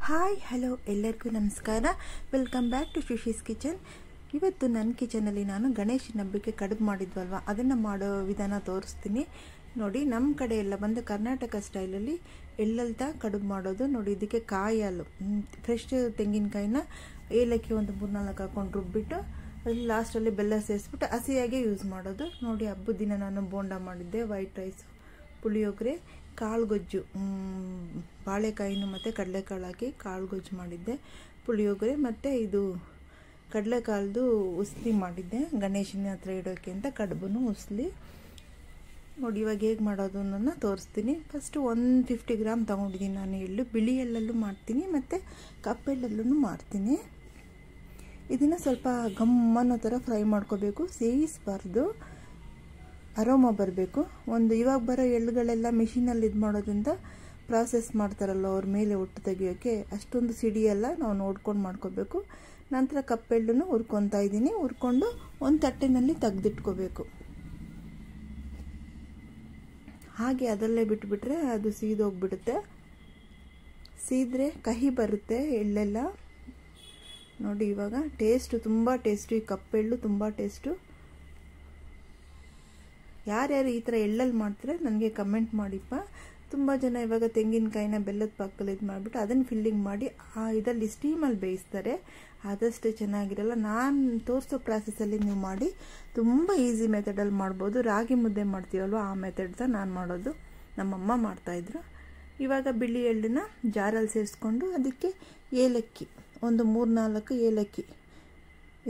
Hi hello ಎಲ್ಲರಿಗೂ ನಮಸ್ಕಾರ. Welcome back to Shushi's kitchen. ಇವತ್ತು ನನ್ನ ಕಿಚನಲ್ಲಿ ನಾನು ಗಣೇಶನ ಹಬ್ಬಕ್ಕೆ ಕಡುಬು ಮಾಡಿದ್ವಲ್ವ, ಅದನ್ನು ಮಾಡೋ ವಿಧಾನ ತೋರಿಸ್ತೀನಿ ನೋಡಿ. ನಮ್ಮ ಕಡೆ ಎಲ್ಲ ಬಂದು ಕರ್ನಾಟಕ ಸ್ಟೈಲಲ್ಲಿ ಎಳ್ಳಲ್ತ ಕಡುಬು ಮಾಡೋದು ನೋಡಿ. ಇದಕ್ಕೆ ಕಾಯಿ ಹಾಲು, ಫ್ರೆಶ್ ತೆಂಗಿನಕಾಯಿನ ಏಲಕ್ಕಿ ಒಂದು 3-4 ಹಾಕೊಂಡು ರುಬ್ಬಿಟ್ಟು ಅಲ್ಲಿ ಲಾಸ್ಟಲ್ಲಿ ಬೆಲ್ಲ ಸೇರಿಸ್ಬಿಟ್ಟು ಹಸಿಯಾಗೆ ಯೂಸ್ ಮಾಡೋದು ನೋಡಿ. ಹಬ್ಬದ ದಿನ ನಾನು ಬೋಂಡ ಮಾಡಿದ್ದೆ, ವೈಟ್ ರೈಸ್, ಪುಳಿಯೋಗರೆ, ಕಾಳುಗೊಜ್ಜು, ಬಾಳೆಕಾಯಿನೂ ಮತ್ತು ಕಡಲೆಕಾಳು ಹಾಕಿ ಕಾಳುಗೊಜ್ಜು ಮಾಡಿದ್ದೆ, ಪುಳಿಯೋಗರೆ ಮತ್ತು ಇದು ಕಡಲೆಕಾಳ್ದು ಉಸ್ಲಿ ಮಾಡಿದ್ದೆ ಗಣೇಶನ ಹತ್ರ ಇಡೋಕ್ಕೆ ಅಂತ. ಕಡುಬು ಉಸ್ಲಿ ನೋಡಿ. ಇವಾಗ ಹೇಗೆ ಮಾಡೋದು ಅನ್ನೋದನ್ನ ತೋರಿಸ್ತೀನಿ. ಫಸ್ಟು 150 ಗ್ರಾಮ್ ತೊಗೊಂಡಿದ್ದೀನಿ ನಾನು ಎಳ್ಳು. ಬಿಳಿ ಎಳ್ಳಲ್ಲೂ ಮಾಡ್ತೀನಿ ಮತ್ತು ಕಪ್ಪೆಳ್ಳಲ್ಲೂ ಮಾಡ್ತೀನಿ. ಇದನ್ನು ಸ್ವಲ್ಪ ಗಮ್ಮನ್ನೋ ಥರ ಫ್ರೈ ಮಾಡ್ಕೋಬೇಕು, ಸೇಯಿಸಬಾರ್ದು, ಅರೋಮ ಬರಬೇಕು. ಇವಾಗ ಬರೋ ಎಳ್ಳುಗಳೆಲ್ಲ ಮಿಷಿನಲ್ಲಿ ಇದು ಮಾಡೋದ್ರಿಂದ ಪ್ರಾಸೆಸ್ ಮಾಡ್ತಾರಲ್ಲ, ಅವ್ರ ಮೇಲೆ ಒಟ್ಟು ತೆಗಿಯೋಕ್ಕೆ ಅಷ್ಟೊಂದು ಸಿಡಿಯಲ್ಲ, ನಾವು ನೋಡ್ಕೊಂಡು ಮಾಡ್ಕೋಬೇಕು. ನಂತರ ಕಪ್ಪೆಳ್ಳನ್ನು ಹುರ್ಕೊತಾ ಇದ್ದೀನಿ. ಹುರ್ಕೊಂಡು ಒಂದು ತಟ್ಟೆನಲ್ಲಿ ತೆಗೆದಿಟ್ಕೋಬೇಕು. ಹಾಗೆ ಅದರಲ್ಲೇ ಬಿಟ್ಬಿಟ್ರೆ ಅದು ಸೀದೋಗ್ಬಿಡುತ್ತೆ. ಸೀದ್ರೆ ಕಹಿ ಬರುತ್ತೆ ಎಳ್ಳೆಲ್ಲ ನೋಡಿ. ಇವಾಗ ಟೇಸ್ಟು ತುಂಬ ಟೇಸ್ಟು, ಈ ಕಪ್ಪೆಳ್ಳು ತುಂಬ ಟೇಸ್ಟು. ಯಾರ್ಯಾರು ಈ ಥರ ಎಳ್ಳಲ್ಲಿ ಮಾಡ್ತಾರೆ ನನಗೆ ಕಮೆಂಟ್ ಮಾಡಿಪ್ಪ. ತುಂಬ ಜನ ಇವಾಗ ತೆಂಗಿನಕಾಯಿನ ಬೆಲ್ಲದ ಪಾಕದಲ್ಲಿ ಇದು ಮಾಡಿಬಿಟ್ಟು ಅದನ್ನು ಫಿಲ್ಲಿಂಗ್ ಮಾಡಿ ಇದರಲ್ಲಿ ಸ್ಟೀಮಲ್ಲಿ ಬೇಯಿಸ್ತಾರೆ. ಆದಷ್ಟು ಚೆನ್ನಾಗಿರಲ್ಲ. ನಾನು ತೋರಿಸೋ ಪ್ರಾಸೆಸಲ್ಲಿ ನೀವು ಮಾಡಿ, ತುಂಬ ಈಸಿ ಮೆಥಡಲ್ಲಿ ಮಾಡ್ಬೋದು. ರಾಗಿ ಮುದ್ದೆ ಮಾಡ್ತೀವಲ್ವ, ಆ ಮೆಥಡ್ಸ ನಾನು ಮಾಡೋದು, ನಮ್ಮಮ್ಮ ಮಾಡ್ತಾಯಿದ್ರು. ಇವಾಗ ಬಿಳಿ ಎಳ್ಳನ್ನ ಜಾರಲ್ಲಿ ಸೇರಿಸ್ಕೊಂಡು ಅದಕ್ಕೆ ಏಲಕ್ಕಿ ಒಂದು 3-4 ಏಲಕ್ಕಿ,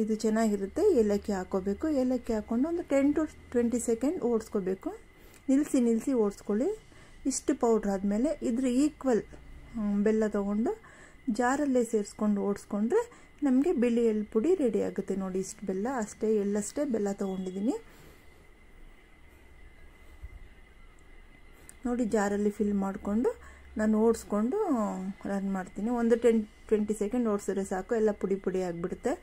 ಇದು ಚೆನ್ನಾಗಿರುತ್ತೆ, ಏಲಕ್ಕಿ ಹಾಕೋಬೇಕು. ಏಲಕ್ಕಿ ಹಾಕ್ಕೊಂಡು ಒಂದು 10 to 20 ಸೆಕೆಂಡ್ ಓಡಿಸ್ಕೋಬೇಕು. ನಿಲ್ಲಿಸಿ ಓಡಿಸ್ಕೊಳ್ಳಿ. ಇಷ್ಟು ಪೌಡ್ರ್ ಆದಮೇಲೆ ಇದ್ರ ಈಕ್ವಲ್ ಬೆಲ್ಲ ತೊಗೊಂಡು ಜಾರಲ್ಲೇ ಸೇರಿಸ್ಕೊಂಡು ಓಡಿಸ್ಕೊಂಡ್ರೆ ನಮಗೆ ಬಿಳಿ ಎಳ್ಳು ಪುಡಿ ರೆಡಿ ಆಗುತ್ತೆ ನೋಡಿ. ಇಷ್ಟು ಬೆಲ್ಲ ಅಷ್ಟೇ, ಎಳ್ಳಷ್ಟೇ ಬೆಲ್ಲ ತೊಗೊಂಡಿದ್ದೀನಿ ನೋಡಿ. ಜಾರಲ್ಲಿ ಫಿಲ್ ಮಾಡಿಕೊಂಡು ನಾನು ಓಡಿಸ್ಕೊಂಡು ರನ್ ಮಾಡ್ತೀನಿ. ಒಂದು 10-20 ಸೆಕೆಂಡ್ ಓಡಿಸಿದ್ರೆ ಸಾಕು, ಎಲ್ಲ ಪುಡಿ ಪುಡಿ ಆಗಿಬಿಡುತ್ತೆ.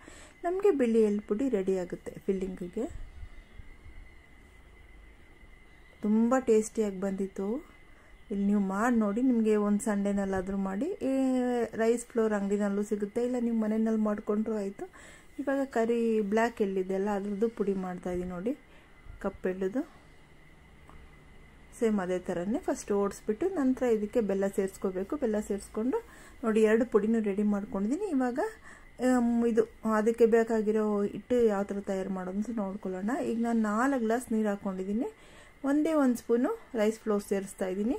ನಮಗೆ ಬಿಳಿ ಎಳ್ಳು ಪುಡಿ ರೆಡಿ ಆಗುತ್ತೆ ಫಿಲ್ಲಿಂಗಿಗೆ. ತುಂಬ ಟೇಸ್ಟಿಯಾಗಿ ಬಂದಿತ್ತು. ಇಲ್ಲಿ ನೀವು ಮಾಡಿ ನೋಡಿ. ನಿಮಗೆ ಒಂದು ಸಂಡೇನಲ್ಲಾದರೂ ಮಾಡಿ. ರೈಸ್ ಫ್ಲೋರ್ ಅಂಗಡಿನಲ್ಲೂ ಸಿಗುತ್ತೆ, ಇಲ್ಲ ನೀವು ಮನೆಯಲ್ಲಿ ಮಾಡಿಕೊಂಡ್ರೂ ಆಯಿತು. ಇವಾಗ ಕರಿ ಬ್ಲ್ಯಾಕ್ ಎಳ್ಳಿದೆಲ್ಲ ಅದ್ರದ್ದು ಪುಡಿ ಮಾಡ್ತಾಯಿದ್ದೀನಿ ನೋಡಿ. ಕಪ್ಪೆಳ್ಳದು ಸೇಮ್ ಅದೇ ಥರನೇ ಫಸ್ಟ್ ಓಡಿಸ್ಬಿಟ್ಟು ನಂತರ ಇದಕ್ಕೆ ಬೆಲ್ಲ ಸೇರಿಸ್ಕೋಬೇಕು. ಬೆಲ್ಲ ಸೇರಿಸ್ಕೊಂಡು ನೋಡಿ 2 ಪುಡಿನೂ ರೆಡಿ ಮಾಡ್ಕೊಂಡಿದ್ದೀನಿ. ಇವಾಗ ಇದು ಅದಕ್ಕೆ ಬೇಕಾಗಿರೋ ಹಿಟ್ಟು ಯಾವ ಥರ ತಯಾರು ಮಾಡೋದು ಅಂತ ನೋಡ್ಕೊಳ್ಳೋಣ. ಈಗ ನಾನು 4 ಗ್ಲಾಸ್ ನೀರು ಹಾಕ್ಕೊಂಡಿದ್ದೀನಿ. ಒಂದೇ 1 ಸ್ಪೂನು ರೈಸ್ ಫ್ಲೋರ್ ಸೇರಿಸ್ತಾ ಇದ್ದೀನಿ.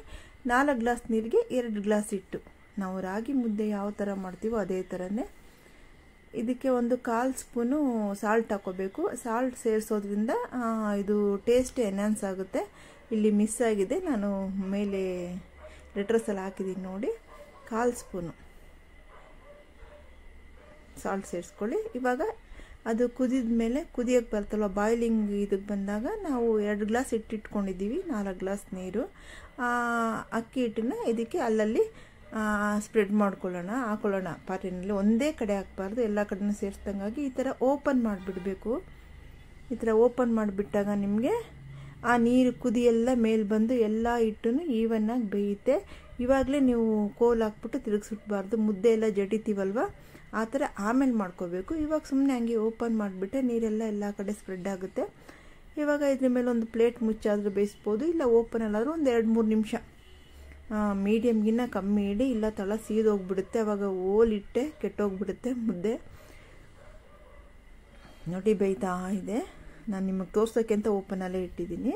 4 ಗ್ಲಾಸ್ ನೀರಿಗೆ 2 ಗ್ಲಾಸ್ ಹಿಟ್ಟು. ನಾವು ರಾಗಿ ಮುದ್ದೆ ಯಾವ ಥರ ಮಾಡ್ತೀವೋ ಅದೇ ಥರನೇ. ಇದಕ್ಕೆ ಒಂದು 1/4 ಸ್ಪೂನು ಸಾಲ್ಟ್ ಹಾಕೋಬೇಕು. ಸಾಲ್ಟ್ ಸೇರಿಸೋದ್ರಿಂದ ಇದು ಟೇಸ್ಟ್ ಎನ್ಹಾನ್ಸ್ ಆಗುತ್ತೆ. ಇಲ್ಲಿ ಮಿಸ್ ಆಗಿದೆ, ನಾನು ಮೇಲೆ ಲೆಟ್ರಸಲ್ಲಿ ಹಾಕಿದ್ದೀನಿ ನೋಡಿ. 1/4 ಸ್ಪೂನು ಸಾಲ್ಟ್ ಸೇರಿಸ್ಕೊಳ್ಳಿ. ಇವಾಗ ಅದು ಕುದಿದ ಮೇಲೆ ಕುದಿಯೋಕ್ಕೆ ಬರ್ತಲ್ವ, ಬಾಯ್ಲಿಂಗ್ ಇದಕ್ಕೆ ಬಂದಾಗ ನಾವು 2 ಗ್ಲಾಸ್ ಇಟ್ಟಿಟ್ಕೊಂಡಿದ್ದೀವಿ, 4 ಗ್ಲಾಸ್ ನೀರು. ಅಕ್ಕಿ ಹಿಟ್ಟನ್ನ ಇದಕ್ಕೆ ಅಲ್ಲಲ್ಲಿ ಸ್ಪ್ರೆಡ್ ಹಾಕೊಳ್ಳೋಣ ಪಾತ್ರೆಯಲ್ಲಿ. ಒಂದೇ ಕಡೆ ಹಾಕಬಾರ್ದು, ಎಲ್ಲ ಕಡೆನೂ ಸೇರಿಸ್ದಂಗಾಗಿ ಈ ಥರ ಓಪನ್ ಮಾಡಿಬಿಡಬೇಕು. ಈ ಥರ ಓಪನ್ ಮಾಡಿಬಿಟ್ಟಾಗ ನಿಮಗೆ ಆ ನೀರು ಕುದಿಯೆಲ್ಲ ಮೇಲೆ ಬಂದು ಎಲ್ಲ ಹಿಟ್ಟನ್ನು ಈವನ್ನಾಗಿ ಬೇಯುತ್ತೆ. ಇವಾಗಲೇ ನೀವು ಕೋಲ್ ಹಾಕ್ಬಿಟ್ಟು ತಿರುಗಿಸ್ಬಿಟ್ಬಾರ್ದು, ಮುದ್ದೆ ಎಲ್ಲ ಜಡಿತೀವಲ್ವ ಆ ಥರ ಆಮೇಲೆ ಮಾಡ್ಕೋಬೇಕು. ಇವಾಗ ಸುಮ್ಮನೆ ಹಂಗೆ ಓಪನ್ ಮಾಡಿಬಿಟ್ಟೆ ನೀರೆಲ್ಲ ಎಲ್ಲ ಕಡೆ ಸ್ಪ್ರೆಡ್ ಆಗುತ್ತೆ. ಇವಾಗ ಇದ್ರ ಮೇಲೆ ಒಂದು ಪ್ಲೇಟ್ ಮುಚ್ಚಾದರೂ ಬೇಯಿಸ್ಬೋದು, ಇಲ್ಲ ಓಪನಲ್ಲಾದರೂ ಒಂದು 2-3 ನಿಮಿಷ ಮೀಡಿಯಮ್ಗಿನ್ನ ಕಮ್ಮಿ ಇಡಿ, ಇಲ್ಲ ತಳ ಸೀದೋಗ್ಬಿಡುತ್ತೆ. ಅವಾಗ ಓಲಿಟ್ಟೆ ಕೆಟ್ಟೋಗ್ಬಿಡುತ್ತೆ ಮುದ್ದೆ ನೋಡಿ. ಬೇಯ್ತಾ ಇದೆ. ನಾನು ನಿಮಗೆ ತೋರ್ಸೋಕ್ಕೆ ಅಂತ ಓಪನಲ್ಲೇ ಇಟ್ಟಿದ್ದೀನಿ.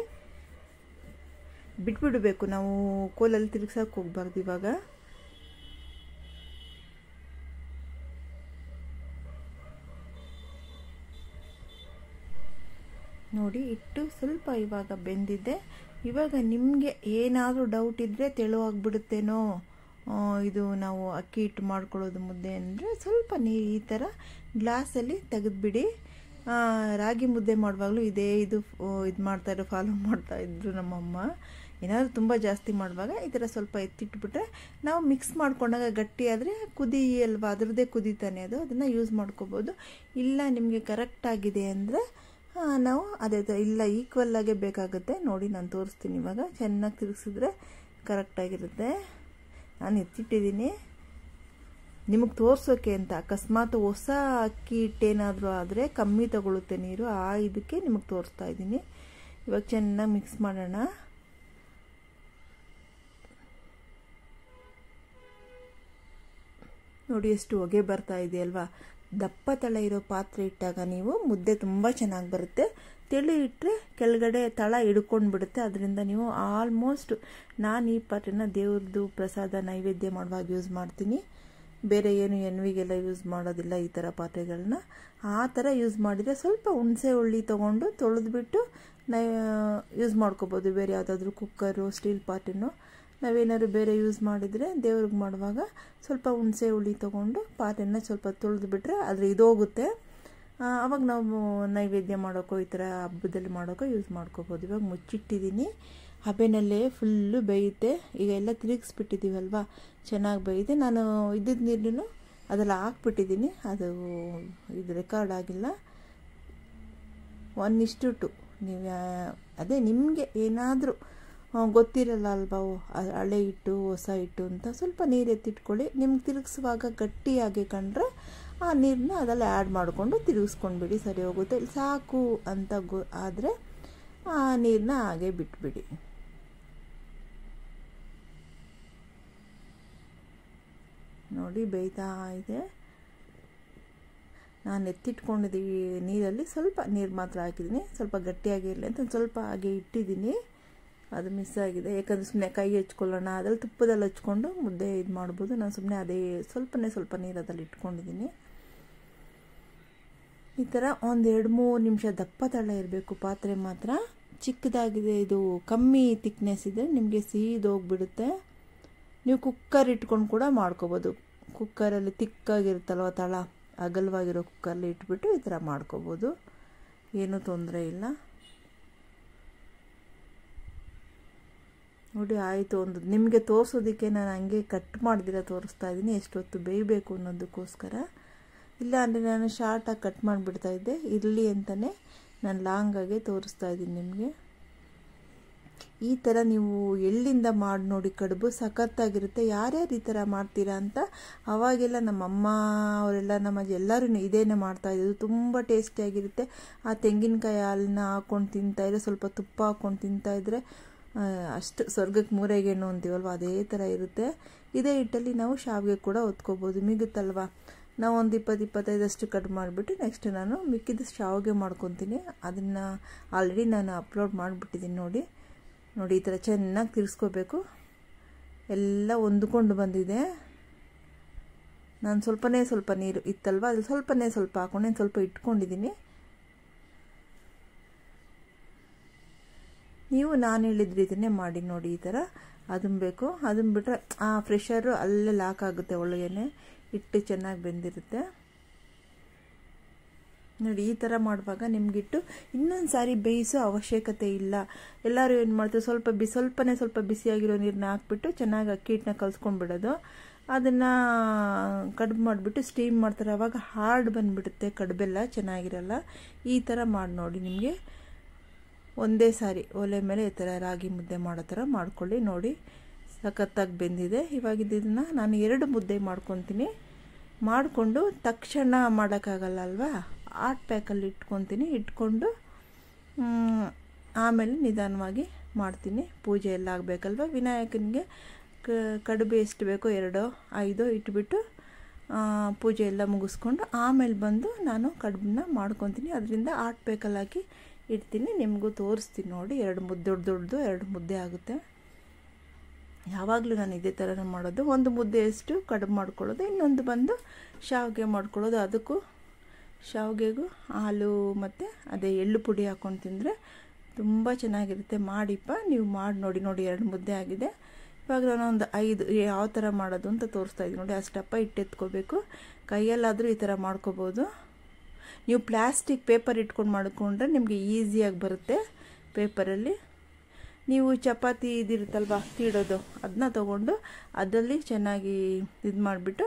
ಬಿಟ್ಬಿಡಬೇಕು, ನಾವು ಕೋಲಲ್ಲಿ ತಿರುಗ್ಸೋಕೆ ಹೋಗ್ಬಾರ್ದು. ಇವಾಗ ನೋಡಿ ಹಿಟ್ಟು ಸ್ವಲ್ಪ ಇವಾಗ ಬೆಂದಿದೆ. ಇವಾಗ ನಿಮಗೆ ಏನಾದರೂ ಡೌಟ್ ಇದ್ದರೆ ತೆಳುವಾಗಿಬಿಡುತ್ತೇನೋ ಇದು ನಾವು ಅಕ್ಕಿ ಹಿಟ್ಟು ಮಾಡ್ಕೊಳ್ಳೋದು ಮುದ್ದೆ ಅಂದರೆ ಸ್ವಲ್ಪ ನೀರು ಈ ಥರ ಗ್ಲಾಸಲ್ಲಿ ತೆಗೆದುಬಿಡಿ. ರಾಗಿ ಮುದ್ದೆ ಮಾಡುವಾಗಲೂ ಇದು ಮಾಡ್ತಾಯಿದ್ರು, ಫಾಲೋ ಮಾಡ್ತಾಯಿದ್ರು ನಮ್ಮಮ್ಮ. ಏನಾದರೂ ತುಂಬ ಜಾಸ್ತಿ ಮಾಡುವಾಗ ಈ ಥರ ಸ್ವಲ್ಪ ಎತ್ತಿಟ್ಬಿಟ್ರೆ ನಾವು ಮಿಕ್ಸ್ ಮಾಡ್ಕೊಂಡಾಗ ಗಟ್ಟಿ ಆದರೆ ಕುದಿ ಅಲ್ವಾ, ಅದರದ್ದೇ ಕುದಿತಾನೆ ಅದು, ಅದನ್ನು ಯೂಸ್ ಮಾಡ್ಕೋಬೋದು. ಇಲ್ಲ ನಿಮಗೆ ಕರೆಕ್ಟಾಗಿದೆ ಅಂದರೆ ನಾವು ಅದೇ ಥರ, ಇಲ್ಲ ಈಕ್ವಲ್ಲಾಗೆ ಬೇಕಾಗುತ್ತೆ ನೋಡಿ. ನಾನು ತೋರಿಸ್ತೀನಿ ಇವಾಗ. ಚೆನ್ನಾಗಿ ತಿರುಗಿಸಿದ್ರೆ ಕರೆಕ್ಟಾಗಿರುತ್ತೆ. ನಾನು ಎತ್ತಿಟ್ಟಿದ್ದೀನಿ. ನಿಮಗೆ ತೋರಿಸೋಕೆ ಅಂತ. ಅಕಸ್ಮಾತ್ ಹೊಸ ಅಕ್ಕಿ ಹಿಟ್ಟೇನಾದರೂ ಆದರೆ ಕಮ್ಮಿ ತಗೊಳುತ್ತೆ ನೀರು, ಆ ಇದಕ್ಕೆ ನಿಮಗೆ ತೋರಿಸ್ತಾ ಇದ್ದೀನಿ. ಇವಾಗ ಚೆನ್ನಾಗಿ ಮಿಕ್ಸ್ ಮಾಡೋಣ. ನೋಡಿ ಎಷ್ಟು ಹೊಗೆ ಬರ್ತಾ ಇದೆ ಅಲ್ವಾ. ದಪ್ಪ ತಳ ಇರೋ ಪಾತ್ರೆ ಇಟ್ಟಾಗ ನೀವು ಮುದ್ದೆ ತುಂಬ ಚೆನ್ನಾಗಿ ಬರುತ್ತೆ. ತೆಳು ಇಟ್ಟರೆ ಕೆಳಗಡೆ ತಳ ಹಿಡ್ಕೊಂಡು ಬಿಡುತ್ತೆ. ಅದರಿಂದ ನೀವು ಆಲ್ಮೋಸ್ಟ್ ನಾನು ಈ ಪಾತ್ರೆನ ದೇವ್ರದ್ದು ಪ್ರಸಾದ ನೈವೇದ್ಯ ಮಾಡುವಾಗ ಯೂಸ್ ಮಾಡ್ತೀನಿ. ಬೇರೆ ಏನು ಎನ್ವಿಗೆಲ್ಲ ಯೂಸ್ ಮಾಡೋದಿಲ್ಲ ಈ ಥರ ಪಾತ್ರೆಗಳನ್ನ. ಆ ಥರ ಯೂಸ್ ಮಾಡಿದರೆ ಸ್ವಲ್ಪ ಹುಣಸೆ ಹುಳಿ ತೊಗೊಂಡು ತೊಳೆದ್ಬಿಟ್ಟು ಯೂಸ್ ಮಾಡ್ಕೋಬೋದು. ಬೇರೆ ಯಾವುದಾದ್ರೂ ಕುಕ್ಕರು, ಸ್ಟೀಲ್ ಪಾತ್ರೆನೋ ನಾವೇನಾದ್ರು ಬೇರೆ ಯೂಸ್ ಮಾಡಿದರೆ ದೇವ್ರಿಗೆ ಮಾಡುವಾಗ ಸ್ವಲ್ಪ ಹುಣಸೆ ಹುಳಿ ತೊಗೊಂಡು ಪಾತ್ರೆನ ಸ್ವಲ್ಪ ತೊಳೆದ್ಬಿಟ್ರೆ ಆದರೆ ಇದೋಗುತ್ತೆ. ಆವಾಗ ನಾವು ನೈವೇದ್ಯ ಮಾಡೋಕ್ಕೋ ಈ ಥರ ಹಬ್ಬದಲ್ಲಿ ಮಾಡೋಕ್ಕೋ ಯೂಸ್ ಮಾಡ್ಕೋಬೋದು. ಇವಾಗ ಮುಚ್ಚಿಟ್ಟಿದ್ದೀನಿ. ಹಬೆನಲ್ಲೇ ಫುಲ್ಲು ಬೇಯುತ್ತೆ. ಈಗ ಎಲ್ಲ ತಿರುಗಿಸ್ಬಿಟ್ಟಿದ್ದೀವಲ್ವ, ಚೆನ್ನಾಗಿ ಬೇಯುತ್ತೆ. ನಾನು ಇದ್ದಿದ್ದ ನೀರನ್ನು ಅದೆಲ್ಲ ಹಾಕ್ಬಿಟ್ಟಿದ್ದೀನಿ. ಅದು ಇದು ರೆಕಾರ್ಡ್ ಆಗಿಲ್ಲ. 1:2 ನೀವು ಅದೇ ನಿಮಗೆ ಏನಾದರೂ ಗೊತ್ತಿರಲ್ಲ ಅಲ್ವಾ, ಹಳೆ ಹಿಟ್ಟು ಹೊಸ ಹಿಟ್ಟು ಅಂತ ಸ್ವಲ್ಪ ನೀರು ಎತ್ತಿಟ್ಕೊಳ್ಳಿ. ನಿಮ್ಗೆ ತಿರುಗಿಸುವಾಗ ಗಟ್ಟಿಯಾಗಿ ಕಂಡ್ರೆ ಆ ನೀರನ್ನ ಅದೆಲ್ಲ ಆ್ಯಡ್ ಮಾಡಿಕೊಂಡು ತಿರುಗಿಸ್ಕೊಂಡ್ಬಿಡಿ, ಸರಿ ಹೋಗುತ್ತೆ. ಸಾಕು ಅಂತ ಆದರೆ ಆ ನೀರನ್ನ ಹಾಗೆ ಬಿಟ್ಬಿಡಿ. ನೋಡಿ ಬೇಯ್ತಾ ಇದೆ. ನಾನು ಎತ್ತಿಟ್ಕೊಂಡಿದ್ದೀವಿ ನೀರಲ್ಲಿ ಸ್ವಲ್ಪ ನೀರು ಮಾತ್ರ ಹಾಕಿದ್ದೀನಿ. ಸ್ವಲ್ಪ ಗಟ್ಟಿಯಾಗಿರಲಿ ಅಂತ ಸ್ವಲ್ಪ ಹಾಗೆ ಇಟ್ಟಿದ್ದೀನಿ. ಅದು ಮಿಸ್ ಆಗಿದೆ. ಯಾಕಂದರೆ ಸುಮ್ಮನೆ ಕೈ ಹಚ್ಕೊಳ್ಳೋಣ, ಅದ್ರಲ್ಲಿ ತುಪ್ಪದಲ್ಲಿ ಹಚ್ಕೊಂಡು ಮುದ್ದೆ ಇದು ಮಾಡ್ಬೋದು. ನಾನು ಸುಮ್ಮನೆ ಅದೇ ಸ್ವಲ್ಪ ನೀರು ಅದ್ರಲ್ಲಿ ಇಟ್ಕೊಂಡಿದ್ದೀನಿ. ಈ ಥರ 1-2-3 ನಿಮಿಷ ದಪ್ಪ ತಳ ಇರಬೇಕು ಪಾತ್ರೆ ಮಾತ್ರ. ಚಿಕ್ಕದಾಗಿದೆ, ಇದು ಕಮ್ಮಿ ತಿಕ್ನೆಸ್ ಇದೆ, ನಿಮಗೆ ಸೀದೋಗ್ಬಿಡುತ್ತೆ. ನೀವು ಕುಕ್ಕರ್ ಇಟ್ಕೊಂಡು ಕೂಡ ಮಾಡ್ಕೋಬೋದು. ಕುಕ್ಕರಲ್ಲಿ ತಿಕ್ಕಾಗಿರುತ್ತಲ್ವ ತಳ, ಅಗಲವಾಗಿರೋ ಕುಕ್ಕರಲ್ಲಿ ಇಟ್ಬಿಟ್ಟು ಈ ಥರ ಮಾಡ್ಕೋಬೋದು, ಏನೂ ತೊಂದರೆ ಇಲ್ಲ. ನೋಡಿ ಆಯಿತು. ಒಂದು ನಿಮಗೆ ತೋರಿಸೋದಕ್ಕೆ ನಾನು ಹಂಗೆ ಕಟ್ ಮಾಡ್ದಿರ ತೋರಿಸ್ತಾ ಇದ್ದೀನಿ, ಎಷ್ಟೊತ್ತು ಬೇಯಬೇಕು ಅನ್ನೋದಕ್ಕೋಸ್ಕರ. ಇಲ್ಲ ಅಂದರೆ ನಾನು ಶಾರ್ಟಾಗಿ ಕಟ್ ಮಾಡಿಬಿಡ್ತಾ ಇದ್ದೆ, ಇರಲಿ ಅಂತಲೇ ನಾನು ಲಾಂಗಾಗೆ ತೋರಿಸ್ತಾ ಇದ್ದೀನಿ ನಿಮಗೆ. ಈ ಥರ ನೀವು ಎಳ್ಳಿಂದ ಮಾಡಿ ನೋಡಿ, ಕಡುಬು ಸಖತ್ತಾಗಿರುತ್ತೆ. ಯಾರ್ಯಾರು ಈ ಥರ ಮಾಡ್ತೀರಾ ಅಂತ. ಅವಾಗೆಲ್ಲ ನಮ್ಮಮ್ಮ ಅವರೆಲ್ಲ ನಮ್ಮ ಎಲ್ಲರೂ ಇದೇನೇ ಮಾಡ್ತಾಯಿದ್ದು. ತುಂಬ ಟೇಸ್ಟಿಯಾಗಿರುತ್ತೆ. ಆ ತೆಂಗಿನಕಾಯಿ ಹಾಲನ್ನ ಹಾಕ್ಕೊಂಡು ತಿಂತಾಯಿದ್ರೆ, ಸ್ವಲ್ಪ ತುಪ್ಪ ಹಾಕ್ಕೊಂಡು ತಿಂತಾಯಿದ್ರೆ ಅಷ್ಟು ಸ್ವರ್ಗಕ್ಕೆ ಮೂರೆಗೇನು ಅಂತೀವಲ್ವ, ಅದೇ ಥರ ಇರುತ್ತೆ. ಇದೇ ಹಿಟ್ಟಲ್ಲಿ ನಾವು ಶಾವಿಗೆ ಕೂಡ ಹೊತ್ಕೋಬೋದು. ಮಿಗುತ್ತಲ್ವ, ನಾವು ಒಂದು 20-25 ಕಟ್ ಮಾಡಿಬಿಟ್ಟು ನೆಕ್ಸ್ಟ್ ನಾನು ಮಿಕ್ಕಿದ ಶಾವಿಗೆ ಮಾಡ್ಕೊತೀನಿ. ಅದನ್ನು ಆಲ್ರೆಡಿ ನಾನು ಅಪ್ಲೋಡ್ ಮಾಡಿಬಿಟ್ಟಿದ್ದೀನಿ. ನೋಡಿ ಈ ಥರ ಚೆನ್ನಾಗಿ ತಿರ್ಸ್ಕೋಬೇಕು. ಎಲ್ಲ ಹೊಂದ್ಕೊಂಡು ಬಂದಿದೆ. ನಾನು ಸ್ವಲ್ಪ ನೀರು ಇತ್ತಲ್ವ, ಅದು ಸ್ವಲ್ಪ ಹಾಕ್ಕೊಂಡು ಸ್ವಲ್ಪ ಇಟ್ಕೊಂಡಿದ್ದೀನಿ. ನೀವು ನಾನು ಹೇಳಿದ್ರೆ ಇದನ್ನೇ ಮಾಡಿ ನೋಡಿ. ಈ ಥರ ಅದನ್ನು ಬೇಕು. ಅದನ್ನು ಬಿಟ್ಟರೆ ಆ ಫ್ರೆಶರು ಅಲ್ಲೇ ಲಾಕ್ ಆಗುತ್ತೆ, ಒಳಗೇನೆ ಹಿಟ್ಟು ಚೆನ್ನಾಗಿ ಬೆಂದಿರುತ್ತೆ. ನೋಡಿ ಈ ಥರ ಮಾಡುವಾಗ ನಿಮಗಿಟ್ಟು ಇನ್ನೊಂದು ಸಾರಿ ಬೇಯಿಸೋ ಅವಶ್ಯಕತೆ ಇಲ್ಲ. ಎಲ್ಲರೂ ಏನು ಮಾಡ್ತಾರೆ, ಸ್ವಲ್ಪ ಬಿಸಿಯಾಗಿರೋ ನೀರನ್ನ ಹಾಕ್ಬಿಟ್ಟು ಚೆನ್ನಾಗಿ ಅಕ್ಕಿ ಹಿಟ್ಟನ್ನ ಕಲ್ಸ್ಕೊಂಡ್ಬಿಡೋದು. ಅದನ್ನು ಕಡುಬು ಮಾಡಿಬಿಟ್ಟು ಸ್ಟೀಮ್ ಮಾಡ್ತಾರೆ. ಆವಾಗ ಹಾರ್ಡ್ ಬಂದುಬಿಡುತ್ತೆ, ಕಡುಬೆಲ್ಲ ಚೆನ್ನಾಗಿರಲ್ಲ. ಈ ಥರ ಮಾಡಿ ನೋಡಿ. ನಿಮಗೆ ಒಂದೇ ಸಾರಿ ಒಲೆ ಮೇಲೆ ಈ ಥರ ರಾಗಿ ಮುದ್ದೆ ಮಾಡೋ ಥರ ಮಾಡ್ಕೊಳ್ಳಿ. ನೋಡಿ ಸಖತ್ತಾಗಿ ಬೆಂದಿದೆ. ಇವಾಗ ಇದನ್ನು ನಾನು 2 ಮುದ್ದೆ ಮಾಡ್ಕೊತೀನಿ. ಮಾಡಿಕೊಂಡು ತಕ್ಷಣ ಮಾಡೋಕ್ಕಾಗಲ್ಲ ಅಲ್ವಾ, ಹಾಟ್ ಪ್ಯಾಕಲ್ಲಿ ಇಟ್ಕೊಂಡು ಆಮೇಲೆ ನಿಧಾನವಾಗಿ ಮಾಡ್ತೀನಿ. ಪೂಜೆ ಎಲ್ಲ ಆಗಬೇಕಲ್ವ, ವಿನಾಯಕನಿಗೆ ಕಡುಬು ಎಷ್ಟು ಬೇಕೋ 2-5 ಇಟ್ಬಿಟ್ಟು ಪೂಜೆ ಎಲ್ಲ ಮುಗಿಸ್ಕೊಂಡು ಆಮೇಲೆ ಬಂದು ನಾನು ಕಡುಬನ್ನ ಮಾಡ್ಕೊತೀನಿ. ಅದರಿಂದ ಹಾಟ್ ಪ್ಯಾಕಲ್ಲಿ ಹಾಕಿ ಇಡ್ತೀನಿ. ನಿಮಗೂ ತೋರಿಸ್ತೀನಿ ನೋಡಿ. 2 ಮುದ್ದೆ ದೊಡ್ಡದು 2 ಮುದ್ದೆ ಆಗುತ್ತೆ. ಯಾವಾಗಲೂ ನಾನು ಇದೇ ಥರ ಮಾಡೋದು. 1 ಮುದ್ದೆಯಷ್ಟು ಕಡುಬು ಮಾಡ್ಕೊಳ್ಳೋದು, ಇನ್ನೊಂದು ಬಂದು ಶಾವಿಗೆ ಮಾಡ್ಕೊಳ್ಳೋದು. ಅದಕ್ಕೂ ಶಾವಿಗೆಗೂ ಹಾಲು ಮತ್ತು ಅದೇ ಎಳ್ಳು ಪುಡಿ ಹಾಕ್ಕೊಂಡು ತಿಂದರೆ ತುಂಬ ಚೆನ್ನಾಗಿರುತ್ತೆ. ಮಾಡಿಪ್ಪ, ನೀವು ಮಾಡಿ ನೋಡಿ. 2 ಮುದ್ದೆ ಆಗಿದೆ. ಇವಾಗ ನಾನೊಂದು 5 ಯಾವ ಥರ ಮಾಡೋದು ಅಂತ ತೋರಿಸ್ತಾ ಇದ್ದೀನಿ ನೋಡಿ. ಅಷ್ಟಪ್ಪ ಇಟ್ಟೆತ್ಕೋಬೇಕು. ಕೈಯಲ್ಲಾದರೂ ಈ ಥರ ಮಾಡ್ಕೋಬೋದು. ನೀವು ಪ್ಲಾಸ್ಟಿಕ್ ಪೇಪರ್ ಇಟ್ಕೊಂಡು ಮಾಡಿಕೊಂಡ್ರೆ ನಿಮಗೆ ಈಸಿಯಾಗಿ ಬರುತ್ತೆ. ಪೇಪರಲ್ಲಿ ನೀವು ಚಪಾತಿ ಇದಿರುತ್ತಲ್ವ ತೀಡೋದು, ಅದನ್ನ ತೊಗೊಂಡು ಅದರಲ್ಲಿ ಚೆನ್ನಾಗಿ ಇದು ಮಾಡಿಬಿಟ್ಟು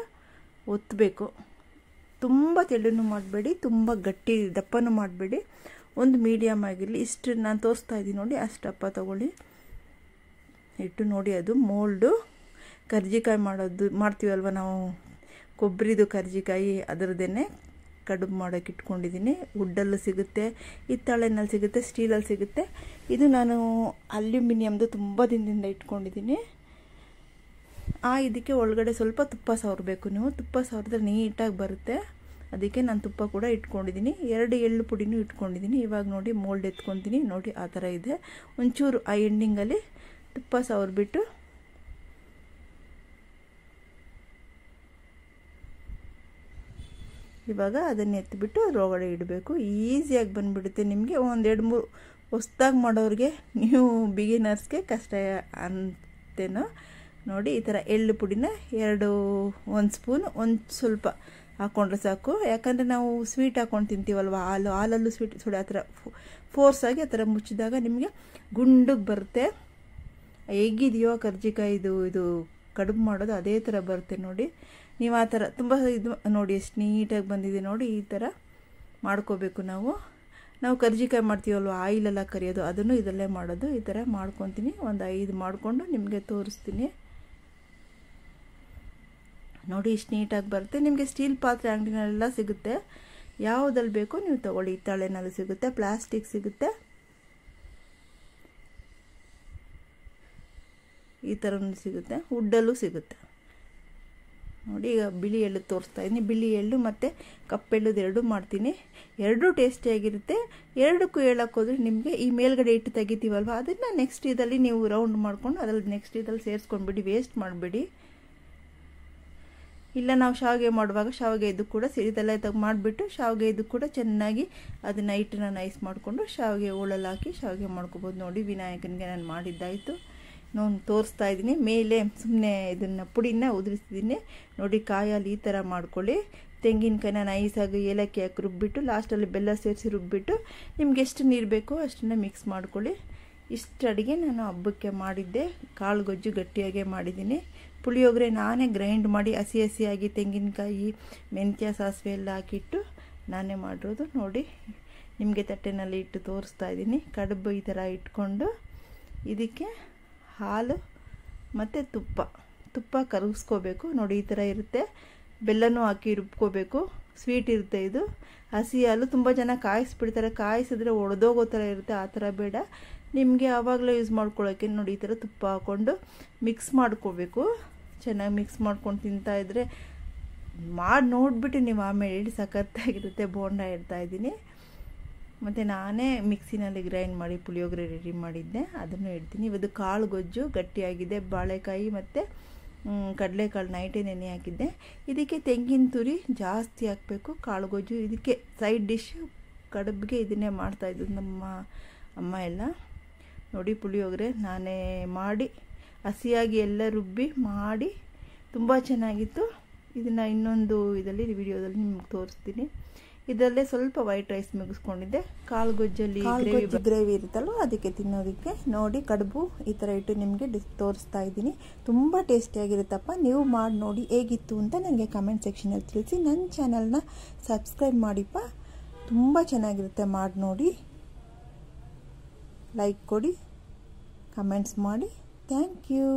ಒತ್ತಬೇಕು. ತುಂಬ ತೆಳ್ಳನೂ ಮಾಡಬೇಡಿ, ತುಂಬ ಗಟ್ಟಿ ದಪ್ಪನೂ ಮಾಡಬೇಡಿ, ಒಂದು ಮೀಡಿಯಮ್ ಆಗಿರಲಿ. ಇಷ್ಟು ನಾನು ತೋರಿಸ್ತಾ ಇದ್ದೀನಿ ನೋಡಿ, ಅಷ್ಟಪ್ಪ ತೊಗೊಳ್ಳಿ. ಇಟ್ಟು ನೋಡಿ, ಅದು ಮೋಲ್ಡು ಕರ್ಜಿಕಾಯಿ ಮಾಡ್ತೀವಲ್ವ ನಾವು ಕೊಬ್ಬರಿದು ಕರ್ಜಿಕಾಯಿ ಅದರದ್ದೇನೆ ಕಡುಬು ಮಾಡೋಕ್ಕೆ ಇಟ್ಕೊಂಡಿದ್ದೀನಿ. ವುಡ್ಡಲ್ಲೂ ಸಿಗುತ್ತೆ, ಹಿತ್ತಾಳೆನಲ್ಲಿ ಸಿಗುತ್ತೆ, ಸ್ಟೀಲಲ್ಲಿ ಸಿಗುತ್ತೆ. ಇದು ನಾನು ಅಲ್ಯೂಮಿನಿಯಮ್ದು ತುಂಬ ದಿನದಿಂದ ಇಟ್ಕೊಂಡಿದ್ದೀನಿ. ಇದಕ್ಕೆ ಒಳಗಡೆ ಸ್ವಲ್ಪ ತುಪ್ಪ ಸವರಬೇಕು. ನೀವು ತುಪ್ಪ ಸವರಿದ್ರೆ ನೀಟಾಗಿ ಬರುತ್ತೆ. ಅದಕ್ಕೆ ನಾನು ತುಪ್ಪ ಕೂಡ ಇಟ್ಕೊಂಡಿದ್ದೀನಿ. 2 ಎಳ್ಳು ಪುಡಿನೂ ಇಟ್ಕೊಂಡಿದ್ದೀನಿ. ಇವಾಗ ನೋಡಿ ಮೋಲ್ಡ್ ಎತ್ಕೊತೀನಿ. ನೋಡಿ ಆ ಥರ ಇದೆ. ಒಂಚೂರು ಆ ಎಂಡಿಂಗಲ್ಲಿ ತುಪ್ಪ ಸವರ್ಬಿಟ್ಟು ಇವಾಗ ಅದನ್ನು ಎತ್ತಿಬಿಟ್ಟು ಅದ್ರೊಳಗಡೆ ಇಡಬೇಕು. ಈಸಿಯಾಗಿ ಬಂದುಬಿಡುತ್ತೆ ನಿಮಗೆ. 1-2-3 ಹೊಸ್ದಾಗಿ ಮಾಡೋರಿಗೆ, ನೀವು ಬಿಗಿನರ್ಸ್ಗೆ ಕಷ್ಟ ಅಂತೇನೋ. ನೋಡಿ ಈ ಥರ ಎಳ್ಳು ಪುಡಿನ 1 ಸ್ಪೂನ್ ಸ್ವಲ್ಪ ಹಾಕ್ಕೊಂಡ್ರೆ ಸಾಕು. ಯಾಕಂದರೆ ನಾವು ಸ್ವೀಟ್ ಹಾಕ್ಕೊಂಡು ತಿಂತೀವಲ್ವ, ಹಾಲಲ್ಲೂ ಸ್ವೀಟ್ ಸೋಡಿ ಆ ಥರ ಫೋರ್ಸಾಗಿ ಆ ಥರ ಮುಚ್ಚಿದಾಗ ನಿಮಗೆ ಗುಂಡಿಗೆ ಬರುತ್ತೆ. ಹೇಗಿದೆಯೋ ಕರ್ಜಿಕಾಯಿದು ಇದು ಕಡುಬು ಮಾಡೋದು ಅದೇ ಥರ ಬರುತ್ತೆ ನೋಡಿ. ನೀವು ಆ ಥರ ತುಂಬ ಇದು ನೋಡಿ ಎಷ್ಟು ನೀಟಾಗಿ ಬಂದಿದೆ ನೋಡಿ. ಈ ಥರ ಮಾಡ್ಕೋಬೇಕು ನಾವು ಕರ್ಜಿಕಾಯಿ ಮಾಡ್ತೀವಲ್ವ, ಆಯಿಲೆಲ್ಲ ಕರಿಯೋದು, ಅದನ್ನು ಇದರಲ್ಲೇ ಮಾಡೋದು. ಈ ಥರ ಮಾಡ್ಕೊತೀನಿ. ಒಂದು 5 ಮಾಡಿಕೊಂಡು ನಿಮಗೆ ತೋರಿಸ್ತೀನಿ ನೋಡಿ. ಇಷ್ಟು ನೀಟಾಗಿ ಬರುತ್ತೆ. ನಿಮಗೆ ಸ್ಟೀಲ್ ಪಾತ್ರೆ ಅಂಗಡಿನಲ್ಲೆಲ್ಲ ಸಿಗುತ್ತೆ. ಯಾವುದಲ್ಲಿ ಬೇಕೋ ನೀವು ತೊಗೊಳ್ಳಿ. ಹಿತ್ತಾಳೆನಲ್ಲೂ ಸಿಗುತ್ತೆ, ಪ್ಲಾಸ್ಟಿಕ್ ಸಿಗುತ್ತೆ, ಈ ಥರನೂ ಸಿಗುತ್ತೆ, ವುಡ್ಡಲ್ಲೂ ಸಿಗುತ್ತೆ ನೋಡಿ. ಈಗ ಬಿಳಿ ಎಳ್ಳು ತೋರಿಸ್ತಾ ಇದ್ದೀನಿ. ಬಿಳಿ ಎಳ್ಳು ಮತ್ತು ಕಪ್ಪೆಳ್ಳುದು 2 ಮಾಡ್ತೀನಿ. 2 ಟೇಸ್ಟಿಯಾಗಿರುತ್ತೆ. 2ಕ್ಕೂ ಹೇಳೋಕ್ಕೋದ್ರೆ ನಿಮಗೆ ಈ ಮೇಲ್ಗಡೆ ಇಟ್ಟು ತೆಗಿತೀವಲ್ವ, ಅದನ್ನು ನೆಕ್ಸ್ಟ್ ಇದರಲ್ಲಿ ನೀವು ರೌಂಡ್ ಮಾಡ್ಕೊಂಡು ಅದರಲ್ಲಿ ನೆಕ್ಸ್ಟ್ ಇದರಲ್ಲಿ ಸೇರಿಸ್ಕೊಂಡ್ಬಿಡಿ, ವೇಸ್ಟ್ ಮಾಡಬೇಡಿ. ಇಲ್ಲ ನಾವು ಶಾವಿಗೆ ಮಾಡುವಾಗ ಶಾವಿಗೆ ಇದು ಕೂಡ ಇದೆಲ್ಲ ಮಾಡಿಬಿಟ್ಟು ಶಾವಿಗೆ ಇದು ಕೂಡ ಚೆನ್ನಾಗಿ ಅದನ್ನು ಹಿಟ್ಟನ್ನ ನೈಸ್ ಮಾಡಿಕೊಂಡು ಶಾವಿಗೆ ಹೋಳಲ್ಲಿ ಹಾಕಿ ಶಾವಿಗೆ ಮಾಡ್ಕೋಬೋದು ನೋಡಿ. ವಿನಾಯಕನಿಗೆ ನಾನು ಮಾಡಿದ್ದಾಯಿತು. ನಾನು ತೋರಿಸ್ತಾ ಇದ್ದೀನಿ. ಮೇಲೆ ಸುಮ್ಮನೆ ಇದನ್ನು ಪುಡಿನ ಉದುರಿಸಿದ್ದೀನಿ ನೋಡಿ. ಕಾಯಲ್ಲಿ ಈ ಥರ ಮಾಡ್ಕೊಳ್ಳಿ. ತೆಂಗಿನಕಾಯಿನ ನೈಸಾಗಿ ಏಲಕ್ಕಿ ಹಾಕಿ ರುಬ್ಬಿಟ್ಟು ಲಾಸ್ಟಲ್ಲಿ ಬೆಲ್ಲ ಸೇರಿಸಿ ರುಬ್ಬಿಟ್ಟು ನಿಮ್ಗೆ ಎಷ್ಟು ನೀರು ಬೇಕೋ ಅಷ್ಟನ್ನು ಮಿಕ್ಸ್ ಮಾಡ್ಕೊಳ್ಳಿ. ಇಷ್ಟು ಅಡುಗೆ ನಾನು ಹಬ್ಬಕ್ಕೆ ಮಾಡಿದ್ದೆ. ಕಾಳು ಗೊಜ್ಜು ಗಟ್ಟಿಯಾಗೆ ಮಾಡಿದ್ದೀನಿ. ಪುಳಿಯೋಗರೆ ನಾನೇ ಗ್ರೈಂಡ್ ಮಾಡಿ ಹಸಿಯಾಗಿ ತೆಂಗಿನಕಾಯಿ, ಮೆಂತ್ಯ, ಸಾಸಿವೆ ಎಲ್ಲ ಹಾಕಿಟ್ಟು ನಾನೇ ಮಾಡಿರೋದು ನೋಡಿ. ನಿಮಗೆ ತಟ್ಟೆನಲ್ಲಿ ಇಟ್ಟು ತೋರಿಸ್ತಾ ಇದ್ದೀನಿ. ಕಡುಬು ಈ ಥರ ಇಟ್ಕೊಂಡು ಇದಕ್ಕೆ ಹಾಲು ಮತ್ತು ತುಪ್ಪ ಕರಗಿಸ್ಕೋಬೇಕು ನೋಡಿ. ಈ ಥರ ಇರುತ್ತೆ. ಬೆಲ್ಲನೂ ಹಾಕಿ ರುಬ್ಕೋಬೇಕು. ಸ್ವೀಟ್ ಇರುತ್ತೆ ಇದು. ಹಸಿ ಹಾಲು ತುಂಬ ಜನ ಕಾಯಿಸ್ಬಿಡ್ತಾರೆ. ಕಾಯಿಸಿದ್ರೆ ಒಡೆದೋಗೋ ಥರ ಇರುತ್ತೆ. ಆ ಥರ ಬೇಡ. ನಿಮಗೆ ಆವಾಗಲೇ ಯೂಸ್ ಮಾಡ್ಕೊಳ್ಳೋಕ್ಕೆ ನೋಡಿ ಈ ಥರ ತುಪ್ಪ ಹಾಕ್ಕೊಂಡು ಮಿಕ್ಸ್ ಮಾಡ್ಕೋಬೇಕು. ಚೆನ್ನಾಗಿ ಮಿಕ್ಸ್ ಮಾಡ್ಕೊಂಡು ತಿಂತಾಯಿದ್ರೆ ಮಾಡಿ ನೋಡಿಬಿಟ್ಟು ನೀವು ಆಮೇಲೆ ಹೇಳಿ ಸಖತ್ತಾಗಿರುತ್ತೆ. ಬೋಂಡ ಇಡ್ತಾಯಿದ್ದೀನಿ. ಮತ್ತು ನಾನೇ ಮಿಕ್ಸಿನಲ್ಲಿ ಗ್ರೈಂಡ್ ಮಾಡಿ ಪುಳಿಯೋಗರೆ ರೆಡಿ ಮಾಡಿದ್ದೆ, ಅದನ್ನು ಇಡ್ತೀನಿ. ಇವತ್ತು ಕಾಳು ಗೊಜ್ಜು ಗಟ್ಟಿಯಾಗಿದೆ. ಬಾಳೆಕಾಯಿ ಮತ್ತು ಕಡಲೆಕಾಳು ನೈಟೇ ನೆನೆ ಹಾಕಿದ್ದೆ. ಇದಕ್ಕೆ ತೆಂಗಿನ ತುರಿ ಜಾಸ್ತಿ ಹಾಕಬೇಕು. ಕಾಳು ಗೊಜ್ಜು ಇದಕ್ಕೆ ಸೈಡ್ ಡಿಶ್. ಕಡುಬಿಗೆ ಇದನ್ನೇ ಮಾಡ್ತಾಯಿದ್ದು ನಮ್ಮ ಅಮ್ಮ ಎಲ್ಲ ನೋಡಿ. ಪುಳಿಯೋಗರೆ ನಾನೇ ಮಾಡಿ ಹಸಿಯಾಗಿ ಎಲ್ಲ ರುಬ್ಬಿ ಮಾಡಿ ತುಂಬ ಚೆನ್ನಾಗಿತ್ತು. ಇದನ್ನು ಇನ್ನೊಂದು ಇದರಲ್ಲಿ ವಿಡಿಯೋದಲ್ಲಿ ನಿಮ್ಗೆ ತೋರಿಸ್ತೀನಿ. ಇದರಲ್ಲೇ ಸ್ವಲ್ಪ ವೈಟ್ ರೈಸ್ ಮುಗಿಸ್ಕೊಂಡಿದ್ದೆ. ಕಾಳು ಗೊಜ್ಜಲ್ಲಿ ಗ್ರೇವಿ ಇರುತ್ತಲ್ವ, ಅದಕ್ಕೆ ತಿನ್ನೋದಕ್ಕೆ ನೋಡಿ. ಕಡುಬು ಈ ಥರ ಇಟ್ಟು ನಿಮಗೆ ತೋರಿಸ್ತಾ ಇದ್ದೀನಿ. ತುಂಬ ಟೇಸ್ಟಿಯಾಗಿರುತ್ತಪ್ಪ. ನೀವು ಮಾಡಿ ನೋಡಿ ಹೇಗಿತ್ತು ಅಂತ ನನಗೆ ಕಮೆಂಟ್ ಸೆಕ್ಷನಲ್ಲಿ ತಿಳಿಸಿ. ನನ್ನ ಚಾನಲ್ನ ಸಬ್ಸ್ಕ್ರೈಬ್ ಮಾಡಿಪ್ಪ. ತುಂಬ ಚೆನ್ನಾಗಿರುತ್ತೆ. ಮಾಡಿ ನೋಡಿ, ಲೈಕ್ ಕೊಡಿ, ಕಮೆಂಟ್ಸ್ ಮಾಡಿ. Thank you.